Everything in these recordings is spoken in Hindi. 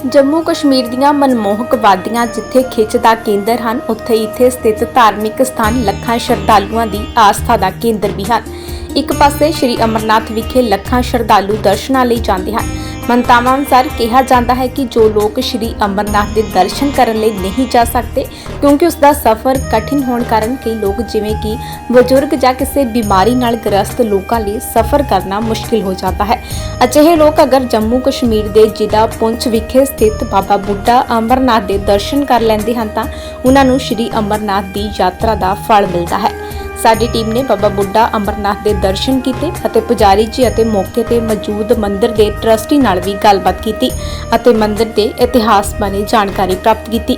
जम्मू कश्मीर दीआं मनमोहक वादियां जिथे खिच दा केंद्र हन, उत्थे इत्थे स्थित धार्मिक स्थान लखां श्रद्धालुआं दी आस्था दा केंद्र भी हन। एक पासे श्री अमरनाथ विखे लखां श्रद्धालु दर्शनां लई जांदे हन। मनतावां अनुसार कहा जाता है कि जो लोग श्री अमरनाथ के दर्शन करने लई नहीं जा सकते क्योंकि उसका सफ़र कठिन होने कारण कई लोग जिवें कि बजुर्ग या किसी बीमारी नाल ग्रस्त लोगों लिए सफ़र करना मुश्किल हो जाता है। अजिहे लोग अगर जम्मू कश्मीर के जिला पुंछ विखे स्थित बाबा बुड्ढा अमरनाथ के दर्शन कर लेंदे हन तां उन्हां नूं श्री अमरनाथ की यात्रा का फल मिलता है। साडी टीम ने बाबा बुड्ढा अमरनाथ के दर्शन किए अते पुजारी जी अते मौके ते मौजूद मंदिर के ट्रस्टी नाल भी गलबात की अते मंदिर के इतिहास बारे जानकारी प्राप्त की।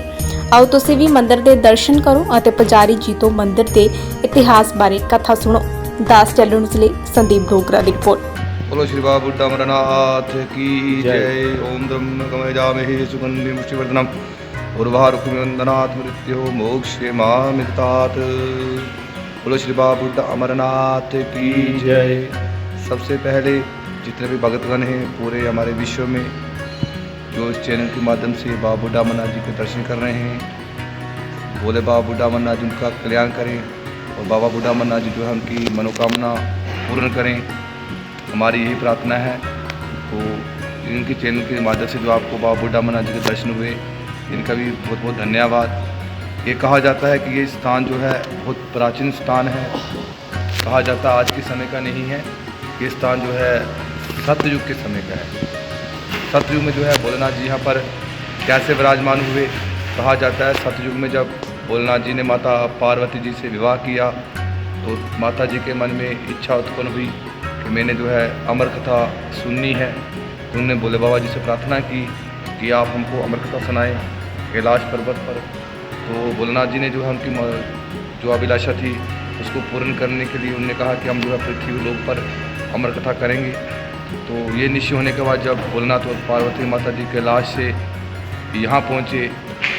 आओ तुसीं भी मंदिर के दर्शन करो अते पुजारी जी तो मंदिर के इतिहास बारे कथा सुनो। दास चैनल न्यूज़ लई संदीप डोगरा की रिपोर्ट। बोलो श्री बाबा बुड्ढा अमरनाथ की जय। ओम ब्रह्म कमजामहे सुगंधि मुष्टिवर्धनम उर्वारुकमिवंदनात् मृत्यो मोक्षे मामितात। बोलो श्री बाबा बुड्ढा अमरनाथ की जय। सबसे पहले जितने भी भगतगण हैं पूरे हमारे विश्व में जो इस चैनल के माध्यम से बाबा बुड्ढा अमरनाथ जी के दर्शन कर रहे हैं, बोले बाबा बुड्ढा अमरनाथ जी उनका कल्याण करें और बाबा बुड्ढा अमरनाथ जी जो है उनकी मनोकामना पूर्ण करें, हमारी यही प्रार्थना है। तो इनके चैनल के माध्यम से जो आपको बाबा बुड्ढा अमरनाथ जी के दर्शन हुए, इनका भी बहुत बहुत धन्यवाद। ये कहा जाता है कि ये स्थान जो है बहुत प्राचीन स्थान है, कहा जाता है आज के समय का नहीं है, ये स्थान जो है सतयुग के समय का है। सतयुग में जो है भोलेनाथ जी यहाँ पर कैसे विराजमान हुए, कहा जाता है सतयुग में जब भोलेनाथ जी ने माता पार्वती जी से विवाह किया तो माता जी के मन में इच्छा उत्पन्न हुई कि मैंने जो है अमर कथा सुननी है। तो उन्होंने भोले बाबा जी से प्रार्थना की कि आप हमको अमर कथा सुनाएं कैलाश पर्वत पर। तो भोलेनाथ जी ने जो है उनकी जो अभिलाषा थी उसको पूर्ण करने के लिए उन्होंने कहा कि हम जो है पृथ्वी लोक पर अमर कथा करेंगे। तो ये निश्चय होने के बाद जब भोलेनाथ और पार्वती माता जी कैलाश से यहाँ पहुँचे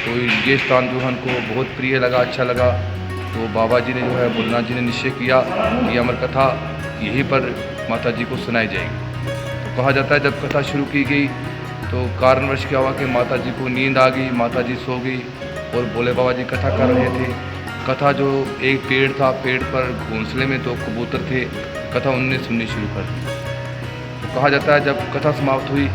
तो ये स्थान जो है उनको बहुत प्रिय लगा, अच्छा लगा। तो बाबा जी ने जो है भोलेनाथ जी ने निश्चय किया कि अमर कथा यहीं पर माता जी को सुनाई जाएगी। तो कहा जाता है जब कथा शुरू की गई तो कारणवश क्या हुआ कि माता जी को नींद आ गई, माता जी सो गई और भोले बाबा जी कथा कर रहे थे। कथा जो एक पेड़ था, पेड़ पर घोंसले में 2 कबूतर थे, कथा उनने सुननी शुरू कर दी। तो कहा जाता है जब कथा समाप्त हुई,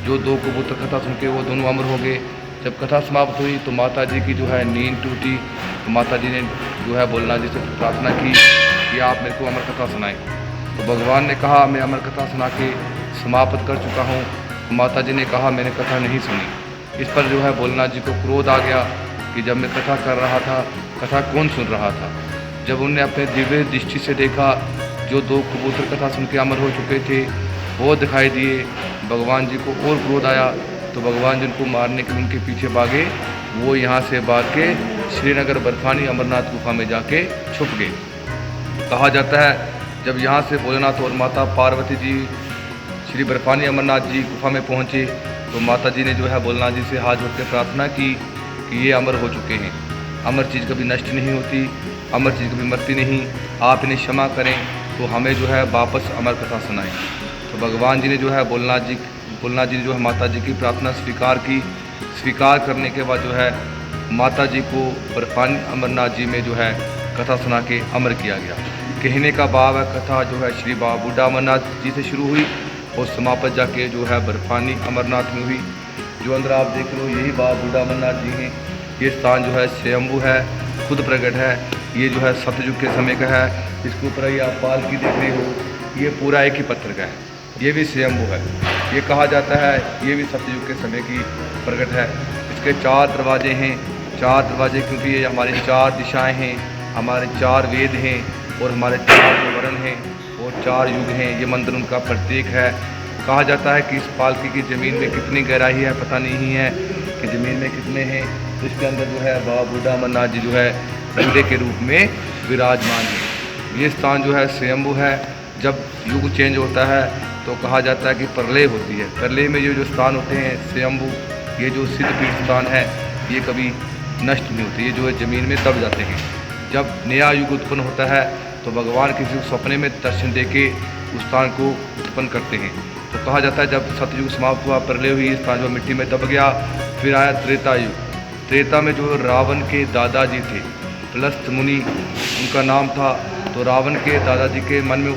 जो 2 कबूतर कथा सुन के वो दोनों अमर हो गए। जब कथा समाप्त हुई तो माता जी की जो है नींद टूटी, तो माता जी ने जो है भोलेनाथ जी से प्रार्थना की कि आप मेरे को अमर कथा सुनाएं। तो भगवान ने कहा मैं अमर कथा सुना के समाप्त कर चुका हूँ। तो माता जी ने कहा मैंने कथा नहीं सुनी। इस पर जो है भोलेनाथ जी को क्रोध आ गया कि जब मैं कथा कर रहा था, कथा कौन सुन रहा था। जब उनने अपने दिव्य दृष्टि से देखा जो 2 कबूतर कथा सुन के अमर हो चुके थे वो दिखाई दिए, भगवान जी को और क्रोध आया। तो भगवान जी उनको मारने के उनके पीछे भागे, वो यहाँ से भाग के श्रीनगर बर्फानी अमरनाथ गुफा में जाके छुप गए। कहा जाता है जब यहाँ से भोलेनाथ और माता पार्वती जी श्री बर्फानी अमरनाथ जी गुफा में पहुँचे तो माता जी ने जो है भोलेनाथ जी से हाथ जोड़ के प्रार्थना की कि ये अमर हो चुके हैं, अमर चीज़ कभी नष्ट नहीं होती, अमर चीज़ कभी मरती नहीं, आप इन्हें क्षमा करें तो हमें जो है वापस अमर कथा सुनाएं। तो भगवान जी ने जो है भोलेनाथ जी ने जो है माता जी की प्रार्थना स्वीकार की। स्वीकार करने के बाद जो है माता जी को बर्फानी अमरनाथ जी में जो है कथा सुना के अमर किया गया। कहने का भाव है कथा जो है श्री बाबा बुड्ढा अमरनाथ जी से शुरू हुई और समाप्त जाके जो है बर्फानी अमरनाथ में हुई। जो अंदर आप देख रहे हो यही बाबा बुड्ढा अमरनाथ जी हैं। ये स्थान जो है स्वयंभू है, खुद प्रकट है। ये जो है सतयुग के समय का है। इसके ऊपर ये आप पालकी देख रहे हो, ये पूरा एक ही पत्थर का है, ये भी स्वयंभू है। ये कहा जाता है ये भी सतयुग के समय की प्रकट है। इसके 4 दरवाजे हैं, 4 दरवाजे क्योंकि ये हमारी 4 दिशाएँ हैं, हमारे 4 वेद हैं और हमारे 4 वर्ण हैं और 4 युग हैं। ये मंदिर उनका प्रतीक है। कहा जाता है कि इस पालकी की ज़मीन में कितनी गहराई है पता नहीं है कि ज़मीन में कितने हैं। तो इसके अंदर जो है बाबा बुड्ढा अमरनाथ जी जो है बंदे के रूप में विराजमान है। ये स्थान जो है स्वयंभू है। जब युग चेंज होता है तो कहा जाता है कि प्रलय होती है। प्रलय में ये जो स्थान होते हैं स्वयंभू, ये जो सिद्ध पीठ स्थान है ये कभी नष्ट नहीं होते, ये जो है ज़मीन में दब जाते हैं। जब नया युग उत्पन्न होता है तो भगवान किसी को सपने में दर्शन दे के उस स्थान को उत्पन्न करते हैं। तो कहा जाता है जब सतयुग समाप्त हुआ, प्रलय हुई, स्थान जो मिट्टी में दब गया। फिर आया त्रेता युग। त्रेता में जो रावण के दादाजी थे, पुलस्त मुनि उनका नाम था, तो रावण के दादाजी के मन में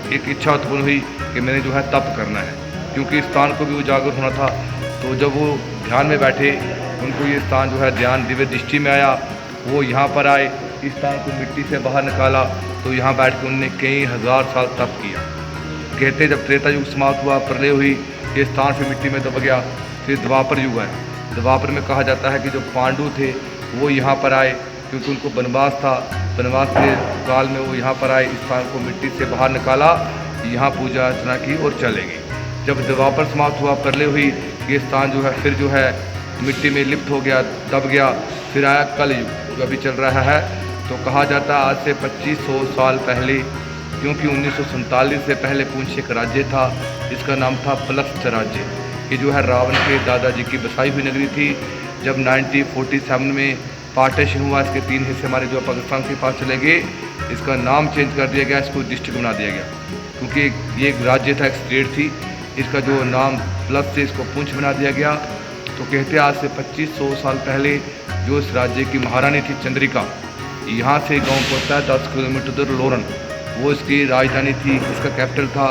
एक इच्छा उत्पन्न हुई कि मैंने जो है तप करना है, क्योंकि इस स्थान को भी उजागर होना था। तो जब वो ध्यान में बैठे, उनको ये स्थान जो है ध्यान दिव्य दृष्टि में आया। वो यहाँ पर आए, इस स्थान को मिट्टी से बाहर निकाला, तो यहाँ बैठ के उन्होंने कई हज़ार साल तप किया। कहते जब त्रेता युग समाप्त हुआ, प्रलय हुई, ये स्थान फिर मिट्टी में दब गया। फिर द्वापर युग आया। द्वापर में कहा जाता है कि जो पांडु थे वो यहाँ पर आए, क्योंकि उनको वनवास था। वनवास के काल में वो यहाँ पर आए, इस स्थान को मिट्टी से बाहर निकाला, यहाँ पूजा अर्चना की और चले गए। जब द्वापर समाप्त हुआ, प्रलय हुई, ये स्थान जो है फिर जो है मिट्टी में लिप्त हो गया, दब गया। फिर आया कल युग जो अभी चल रहा है। तो कहा जाता है आज से 2500 साल पहले, क्योंकि 1947 से पहले पुंछ एक राज्य था, इसका नाम था पलस्त राज्य। ये जो है रावण के दादाजी की बसाई हुई नगरी थी। जब 1947 में पार्टीशन हुआ, इसके 3 हिस्से हमारे जो पाकिस्तान के पास चले गए, इसका नाम चेंज कर दिया गया, इसको डिस्ट्रिक्ट बना दिया गया, क्योंकि ये एक राज्य था, एक स्टेट थी। इसका जो नाम प्लस से इसको पुंछ बना दिया गया। तो कहते हैं आज से 2500 साल पहले जो इस राज्य की महारानी थी चंद्रिका, यहाँ से गाँव पड़ता है 10 किलोमीटर दूर लोरन, वो इसकी राजधानी थी, इसका कैपिटल था,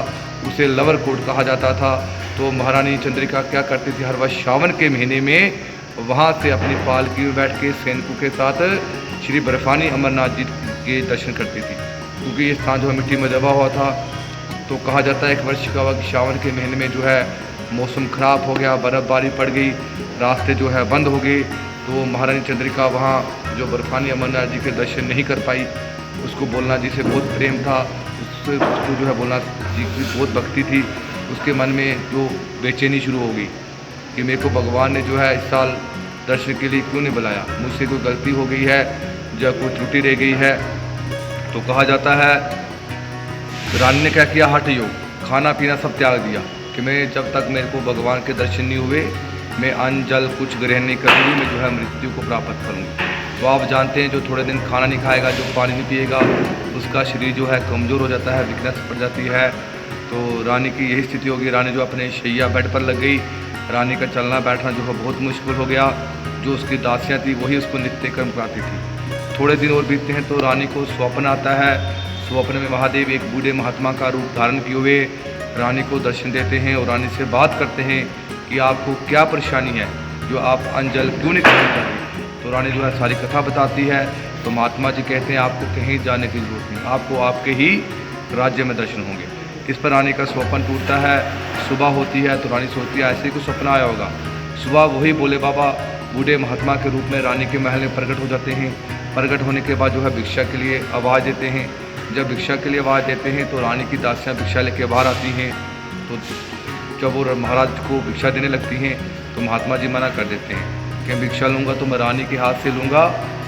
उसे लवरकोट कहा जाता था। तो महारानी चंद्रिका क्या करती थी, हर वर्ष सावन के महीने में वहाँ से अपनी पालकी में बैठ के सैनिकों के साथ श्री बर्फानी अमरनाथ जी के दर्शन करती थी, क्योंकि ये स्थान जो है मिट्टी में दबा हुआ था। तो कहा जाता है एक वर्ष का वक्त सावन के महीने में जो है मौसम ख़राब हो गया, बर्फ़बारी पड़ गई, रास्ते जो है बंद हो गए। तो महारानी चंद्रिका वहाँ जो बर्फानी अमरनाथ जी के दर्शन नहीं कर पाई। उसको बोलना जी से बहुत प्रेम था, उसको जो है बोलना जी की बहुत भक्ति थी। उसके मन में जो बेचैनी शुरू हो गई कि मेरे को भगवान ने जो है इस साल दर्शन के लिए क्यों नहीं बुलाया, मुझसे कोई गलती हो गई है या कोई त्रुटि रह गई है। तो कहा जाता है रानी ने क्या किया, हठ योग, खाना पीना सब त्याग दिया कि मैं जब तक मेरे को भगवान के दर्शन नहीं हुए मैं अन्न जल कुछ ग्रहण नहीं करूँगी, मैं जो है मृत्यु को प्राप्त करूँगी। तो आप जानते हैं जो थोड़े दिन खाना नहीं खाएगा, जो पानी नहीं पिएगा, उसका शरीर जो है कमज़ोर हो जाता है, वीकनेस पड़ जाती है। तो रानी की यही स्थिति होगी। रानी जो अपने शैया बेड पर लग गई, रानी का चलना बैठना जो है बहुत मुश्किल हो गया। जो उसकी दासियाँ थी वही उसको नित्य कर्म कराती थी। थोड़े दिन और बीतते हैं तो रानी को स्वप्न आता है। स्वप्न में महादेव एक बूढ़े महात्मा का रूप धारण किए हुए रानी को दर्शन देते हैं और रानी से बात करते हैं कि आपको क्या परेशानी है, जो आप अंजल क्यों नहीं करना चाहती। तो रानी जो है सारी कथा बताती है। तो महात्मा जी कहते हैं आपको कहीं जाने की जरूरत नहीं, आपको आपके ही राज्य में दर्शन होंगे। इस पर रानी का स्वप्न टूटता है। सुबह होती है तो रानी सोचती है ऐसे ही कुछ सपना आया होगा। सुबह वही भोले बाबा बूढ़े महात्मा के रूप में रानी के महल में प्रकट हो जाते हैं। प्रकट होने के बाद जो है भिक्षा के लिए आवाज़ देते हैं। जब भिक्षा के लिए आवाज़ देते हैं तो रानी की दासियाँ भिक्षा लेके बाहर आती हैं। तो जब वो महाराज को भिक्षा देने लगती हैं तो महात्मा जी मना कर देते हैं कि भिक्षा लूँगा तो मैं रानी के हाथ से लूँगा,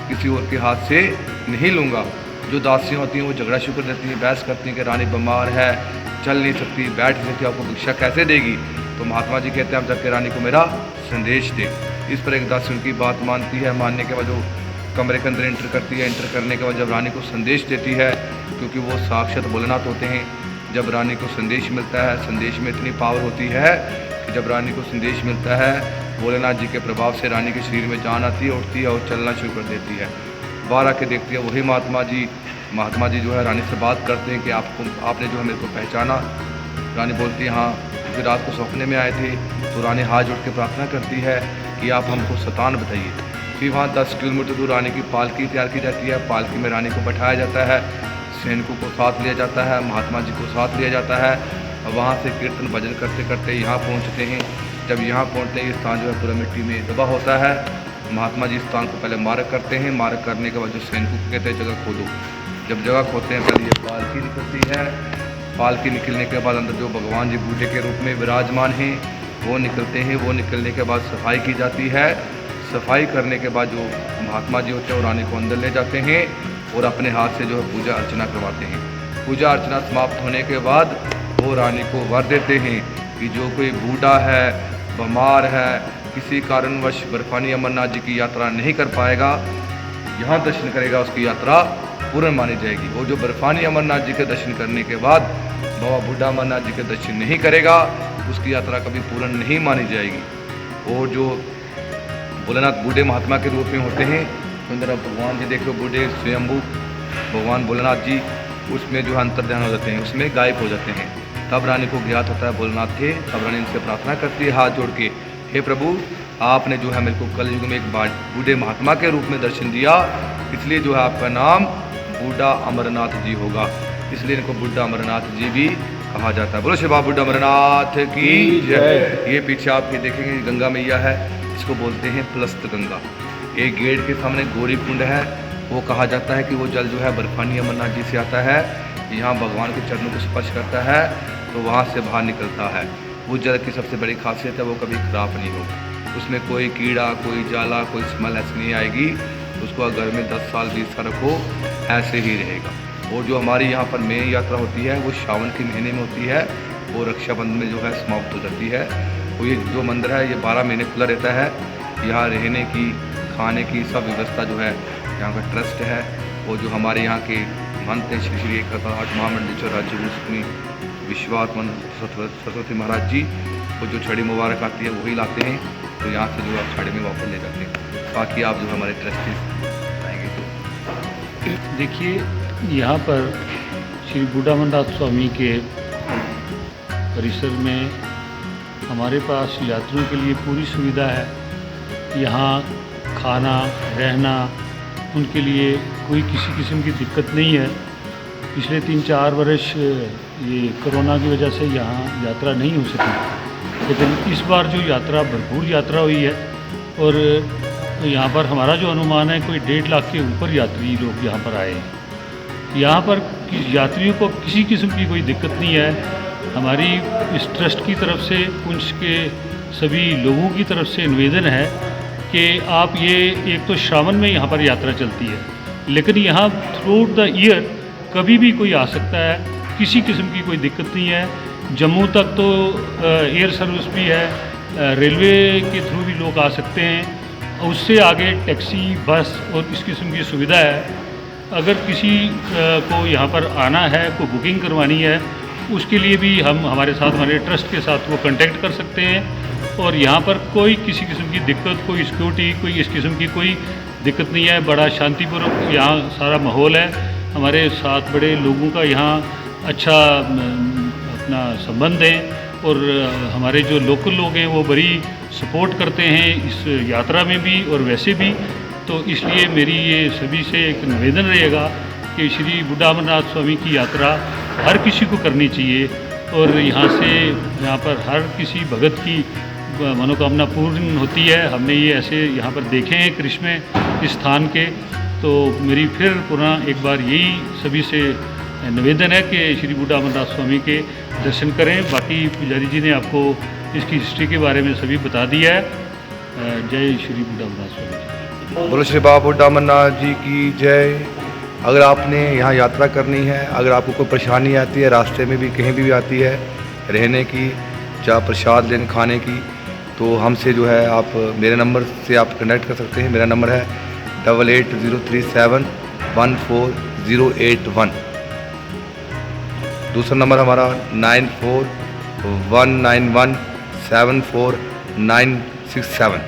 किसी और के हाथ से नहीं लूँगा। जो दासियाँ होती हैं वो झगड़ा शुरू कर देती हैं, बहस करती हैं कि रानी बीमार है, चल नहीं सकती, बैठ नहीं सकती, आपको भिक्षा कैसे देगी। तो महात्मा जी कहते हैं आप जाके रानी को मेरा संदेश दे। इस पर एक दासी उनकी बात मानती है। मानने के बाद जो कमरे के अंदर एंटर करती है। एंटर करने के बाद जब रानी को संदेश देती है, क्योंकि वो साक्षात भोलेनाथ होते हैं, जब रानी को संदेश मिलता है, संदेश में इतनी पावर होती है कि जब रानी को संदेश मिलता है, भोलेनाथ जी के प्रभाव से रानी के शरीर में जान आती है, उठती है और चलना शुरू कर देती है। बाहर आके देखती है वही महात्मा जी जो है रानी से बात करते हैं कि आपने जो है मेरे को पहचाना। रानी बोलती है हाँ, क्योंकि रात को सपने में आए थे। तो रानी हाथ जोड़ के प्रार्थना करती है कि आप हमको स्थान बताइए। फिर वहाँ 10 किलोमीटर दूर रानी की पालकी तैयार की जाती है। पालकी में रानी को बैठाया जाता है, सैनिकों को साथ लिया जाता है, महात्मा जी को साथ लिया जाता है। वहाँ से कीर्तन भजन करते करते यहाँ पहुँचते हैं। जब यहाँ पहुँचते हैं स्थान जो है पूरा मिट्टी में दबा होता है। महात्मा जी स्थान को पहले मार्ग करते हैं। मार्ग करने के बाद जो सैनिकों को कहते हैं जगह खोदो। जब जगह खोदते हैं पहले ये पालकी निकलती है। पालकी निकलने के बाद अंदर जो भगवान जी बूढ़े के रूप में विराजमान हैं वो निकलते हैं। वो निकलने के बाद सफाई की जाती है। सफाई करने के बाद जो महात्मा जी होते हैं वो रानी को अंदर ले जाते हैं और अपने हाथ से जो है पूजा अर्चना करवाते हैं। पूजा अर्चना समाप्त होने के बाद वो रानी को वर देते हैं कि जो कोई बूढ़ा है, बीमार है, किसी कारणवश बर्फानी अमरनाथ जी की यात्रा नहीं कर पाएगा, यहाँ दर्शन करेगा, उसकी यात्रा पूर्ण मानी जाएगी। वो जो बर्फानी अमरनाथ जी के दर्शन करने के बाद बाबा बूढ़ा अमरनाथ जी के दर्शन नहीं करेगा उसकी यात्रा कभी पूर्ण नहीं मानी जाएगी। और जो भोलेनाथ बूढ़े महात्मा के रूप में होते हैं, तो अंदर भगवान जी देख लो, बूढ़े स्वयंभू भगवान भोलेनाथ जी उसमें जो है अंतर्ध्यान हो जाते हैं, उसमें गायब हो जाते हैं। तब रानी को ज्ञात होता है भोलेनाथ थे, तब रानी उनसे प्रार्थना करती है हाथ जोड़ के, हे प्रभु आपने जो है मेरे को कलयुग में एक बूढ़े महात्मा के रूप में दर्शन दिया, इसलिए जो है आपका नाम बूढ़ा अमरनाथ जी होगा, इसलिए इनको बूढ़ा अमरनाथ जी भी कहा जाता है। बोलो श्री बाबा बूढ़ा अमरनाथ की जय। ये पीछे आप ये देखेंगे गंगा मैया है, इसको बोलते हैं प्लस्त गंगा। एक गेट के सामने गौरी कुंड है, वो कहा जाता है कि वो जल जो है बर्फानी अमरनाथ जी से आता है, यहाँ भगवान के चरणों को स्पर्श करता है तो वहाँ से बाहर निकलता है। वो जल की सबसे बड़ी खासियत है वो कभी खराब नहीं होगा, उसमें कोई कीड़ा, कोई जाला, कोई स्मेल ऐसी नहीं आएगी। उसको अगर में 10 साल 20 साल रखो ऐसे ही रहेगा। और जो हमारी यहाँ पर मेन यात्रा होती है वो सावन के महीने में होती है, वो रक्षाबंधन में जो है समाप्त हो जाती है। तो ये जो मंदिर है ये 12 महीने खुला रहता है। यहाँ रहने की, खाने की सब व्यवस्था जो है यहाँ का ट्रस्ट है। वो जो हमारे यहाँ के महंत हैं श्री श्री 108 महामंडलेश्वर राज्य मुस्लिम विश्वात्मन सरस्वती महाराज जी, वो जो छड़ी मुबारक आती है वही लाते हैं, तो यहाँ से जो आप छड़ी में वापस ले जाते हैं। बाकी आप जो हमारे ट्रस्टीज आएंगे। देखिए यहाँ पर श्री बूढ़ा अमरनाथ स्वामी के परिसर में हमारे पास यात्रियों के लिए पूरी सुविधा है। यहाँ खाना, रहना, उनके लिए कोई किसी किस्म की दिक्कत नहीं है। पिछले 3-4 वर्ष ये कोरोना की वजह से यहाँ यात्रा नहीं हो सकी, लेकिन इस बार जो यात्रा भरपूर यात्रा हुई है और यहाँ पर हमारा जो अनुमान है कोई 1.5 लाख के ऊपर यात्री लोग यहाँ पर आए हैं। यहाँ पर यात्रियों को किसी किस्म की कोई दिक्कत नहीं है। हमारी इस ट्रस्ट की तरफ से, पुंछ के सभी लोगों की तरफ से निवेदन है कि आप ये, एक तो श्रावण में यहाँ पर यात्रा चलती है, लेकिन यहाँ थ्रू द ईयर कभी भी कोई आ सकता है, किसी किस्म की कोई दिक्कत नहीं है। जम्मू तक तो एयर सर्विस भी है, रेलवे के थ्रू भी लोग आ सकते हैं, उससे आगे टैक्सी, बस और इस किस्म की सुविधा है। अगर किसी को यहाँ पर आना है, कोई बुकिंग करवानी है, उसके लिए भी हम हमारे साथ, हमारे ट्रस्ट के साथ वो कांटेक्ट कर सकते हैं। और यहाँ पर कोई किसी किस्म की दिक्कत, कोई सिक्योरिटी, कोई इस किस्म की कोई दिक्कत नहीं है। बड़ा शांतिपूर्वक यहाँ सारा माहौल है। हमारे साथ बड़े लोगों का यहाँ अच्छा अपना संबंध है और हमारे जो लोकल लोग हैं वो बड़ी सपोर्ट करते हैं इस यात्रा में भी और वैसे भी। तो इसलिए मेरी ये सभी से एक निवेदन रहेगा कि श्री बूढ़ा अमरनाथ स्वामी की यात्रा हर किसी को करनी चाहिए और यहाँ पर हर किसी भगत की मनोकामना पूर्ण होती है। हमने ये ऐसे यहाँ पर देखे हैं करिश्मे इस स्थान के। तो मेरी फिर पुनः एक बार यही सभी से निवेदन है कि श्री बूढ़ा अमरनाथ स्वामी के दर्शन करें। बाकी पुजारी जी ने आपको इसकी हिस्ट्री के बारे में सभी बता दिया है। जय श्री बूढ़ा अमरनाथ स्वामी। बोलो श्री बाबा बूढ़ा अमरनाथ जी की जय। अगर आपने यहाँ यात्रा करनी है, अगर आपको कोई परेशानी आती है, रास्ते में भी कहीं भी आती है, रहने की, चाहे प्रसाद लेने खाने की, तो हमसे जो है आप मेरे नंबर से आप कनेक्ट कर सकते हैं। मेरा नंबर है 8803714081। दूसरा नंबर हमारा 9419174967।